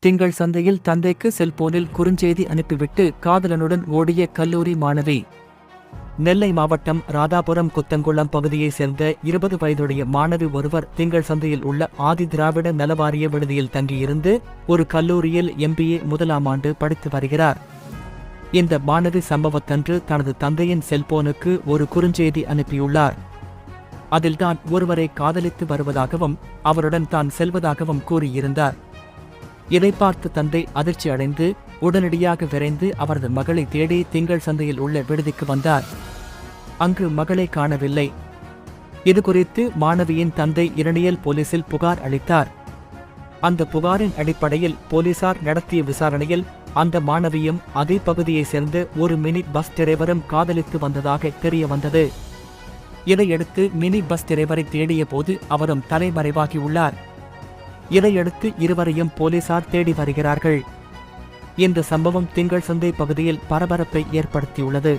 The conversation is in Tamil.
திங்கள் சந்தையில் தந்தைக்கு செல்போனில் குறுஞ்செய்தி அனுப்பிவிட்டு காதலனுடன் ஓடிய கல்லூரி மாணவி. நெல்லை மாவட்டம் ராதாபுரம் குத்தங்குளம் பகுதியைச் சேர்ந்த 20 வயதுடைய மாணவி ஒருவர் திங்கள் சந்தையில் உள்ள ஆதி திராவிட நலவாரிய விடுதியில் தங்கியிருந்து ஒரு கல்லூரியில் MBA முதலாம் ஆண்டு படித்து வருகிறார். இந்த மாணவி சம்பவத்தன்று தனது தந்தையின் செல்போனுக்கு ஒரு குறுஞ்செய்தி அனுப்பியுள்ளார். அதில் தான் ஒருவரை காதலித்து வருவதாகவும் அவருடன் தான் செல்வதாகவும் கூறியிருந்தார். இதை பார்த்து தந்தை அதிர்ச்சி அடைந்து உடனடியாக விரைந்து அவரது மகளை தேடி திங்கள் சந்தையில் உள்ள விடுதிக்கு வந்தார். அங்கு மகளை காணவில்லை. இதுகுறித்து மாணவியின் தந்தை இரணியல் போலீசில் புகார் அளித்தார். அந்த புகாரின் அடிப்படையில் போலீசார் நடத்திய விசாரணையில் அந்த மாணவியும் அதே பகுதியைச் சேர்ந்த ஒரு மினி பஸ் டிரைவரும் காதலித்து வந்ததாக தெரிய வந்தது. இதையடுத்து மினி பஸ் டிரைவரை தேடிய போது அவரும் தலைமறைவாகியுள்ளார். இதையடுத்து இருவரையும் போலீசார் தேடி வருகிறார்கள். இந்த சம்பவம் திங்கள் சந்தை பகுதியில் பரபரப்பை ஏற்படுத்தியுள்ளது.